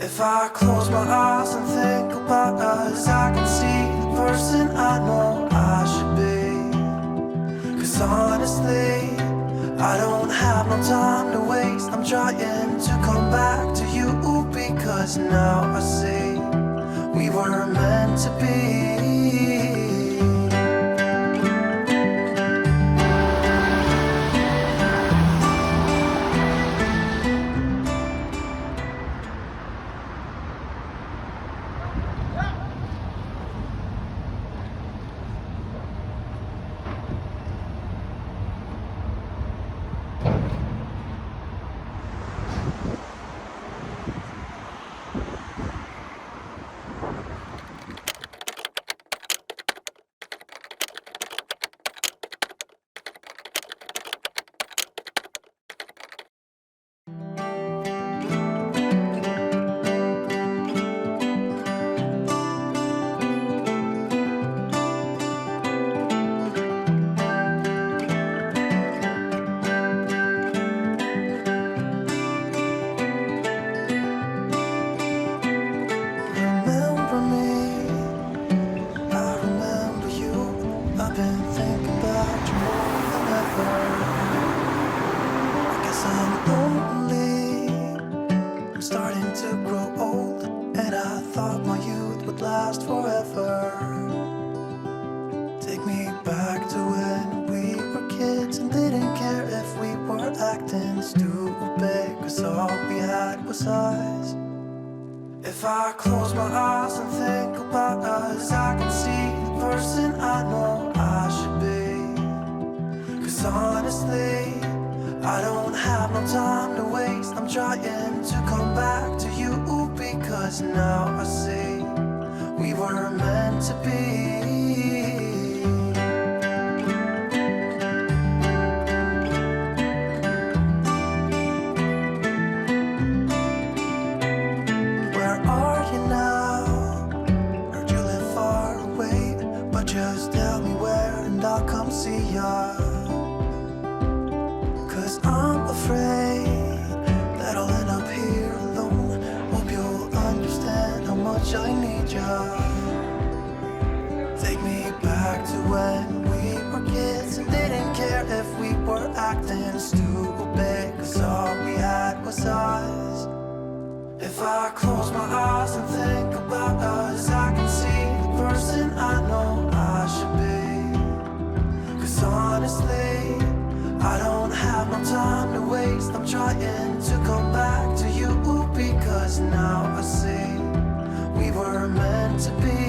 If I close my eyes and think about us, I can see the person I know I should be. 'Cause honestly, I don't have no time to waste. I'm trying to come back to you because now I see we were meant to be. If I close my eyes and think about us, I can see the person I know I should be. 'Cause honestly, I don't have no time to waste. I'm trying to come back to you because now I see we were meant to be. I need you. Take me back to when we were kids and didn't care if we were acting stupid, 'cause all we had was us. If I close my eyes and think about us, I can see the person I know I should be. 'Cause honestly, I don't have no time to waste. I'm trying to come back to you because now I see we were meant to be.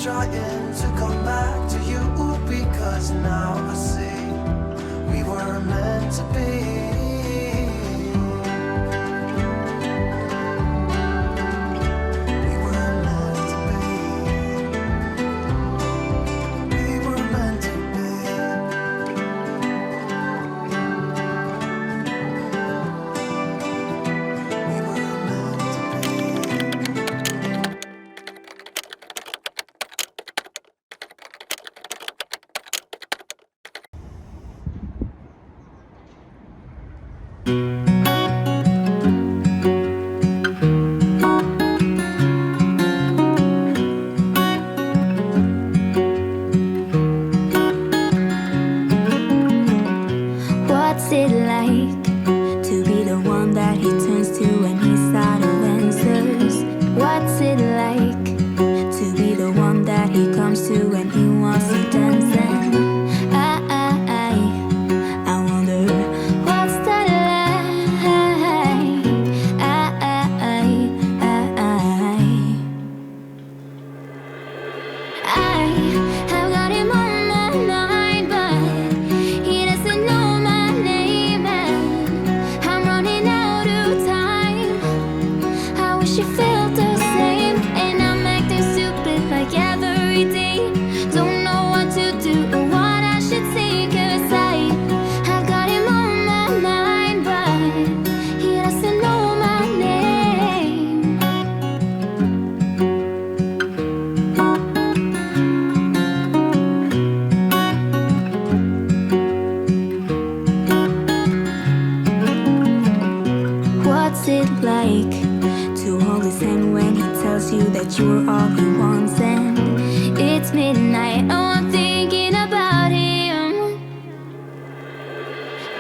Trying to come back to you because now I see we were meant to be. What's it like to be the one that he turns to when he's out of answers? What's it like to be the one that he comes to when he wants to dance? And I wonder what's that like? I've got him on my mind, but he doesn't know my name, and I'm running out of time. I wish he felt the same, and I'm acting stupid like every day. Don't know what to do or what I should say, 'cause I've got him on my mind, but he doesn't know my name. What's it like to hold his hand when he tells you that you're all he wants? And it's midnight, oh, I'm thinking about him.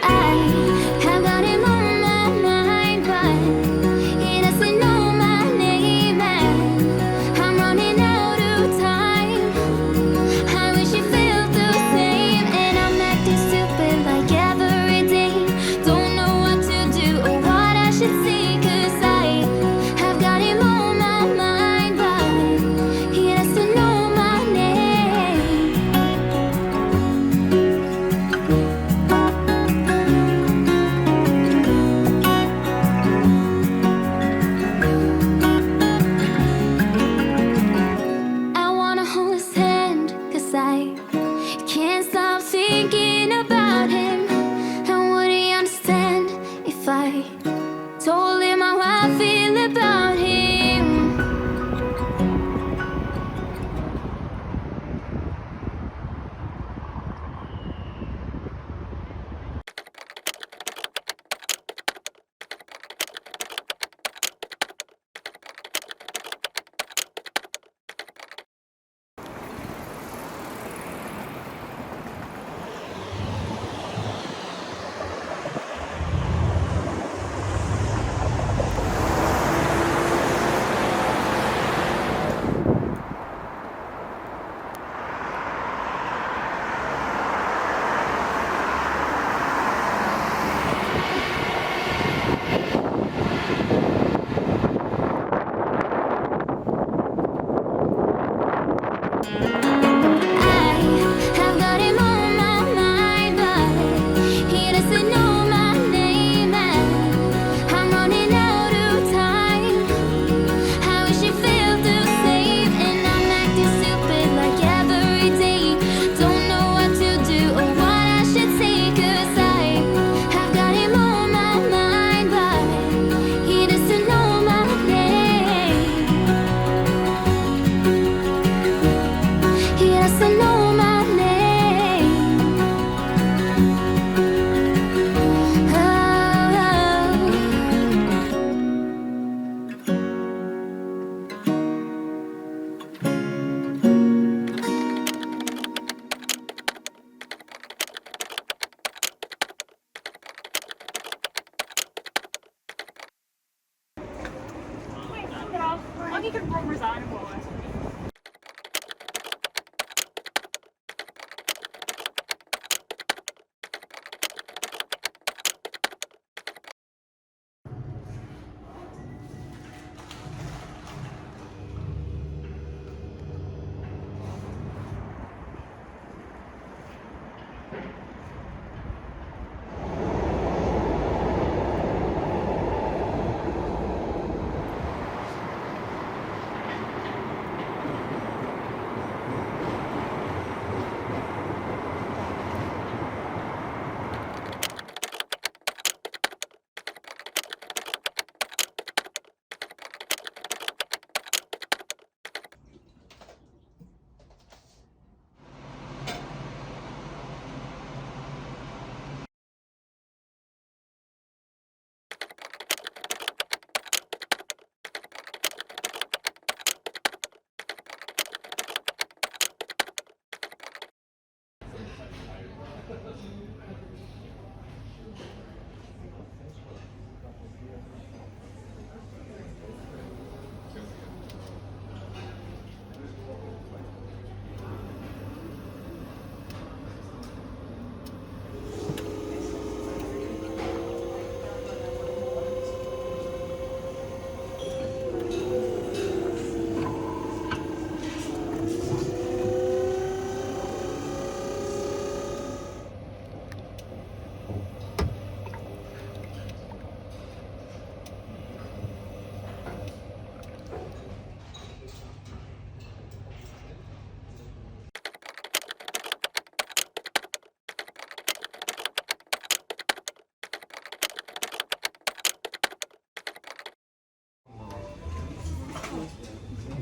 I have got him on my mind, but he doesn't know my name, and I'm running out of time. I wish he felt the same, and I'm acting stupid like every day. Don't know what to do or what I should say, 'cause I've got him on my mind, but he doesn't know my name. I wanna hold his hand, 'cause I can't stop thinking about him. And would he understand if I told him how I feel about him? I've got him on my mind, but he doesn't know my name, and I'm running out of time. I wish he felt the same, and I'm acting stupid like every day. Don't know what to do or what I should say, 'cause I've got him on my mind, but he doesn't know my name. He doesn't know my name. Mag ik er brommers aan worden?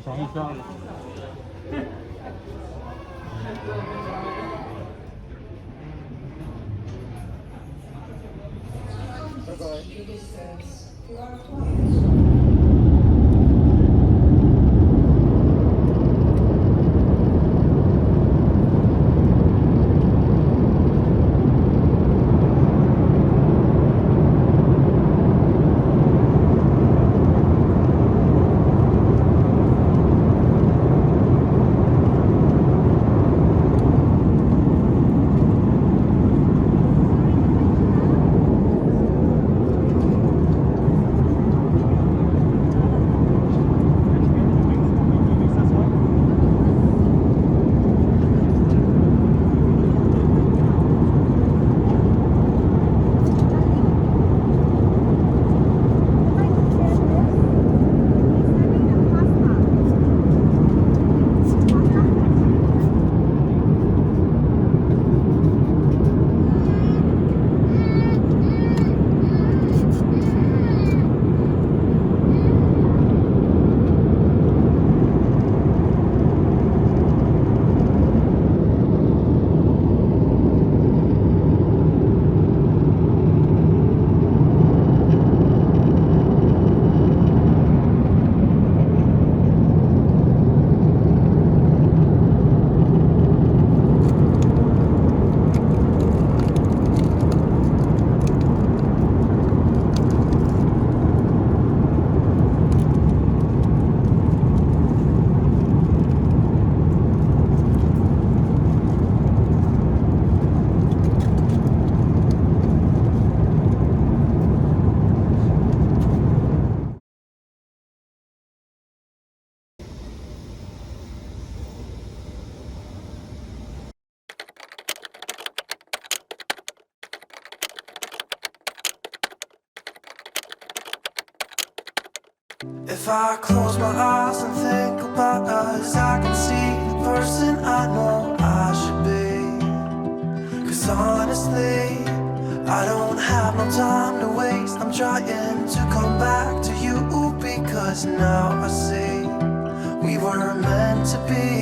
尝一下。拜拜。If I close my eyes and think about us, I can see the person I know I should be. 'Cause honestly, I don't have no time to waste. I'm trying to come back to you because now I see we were meant to be.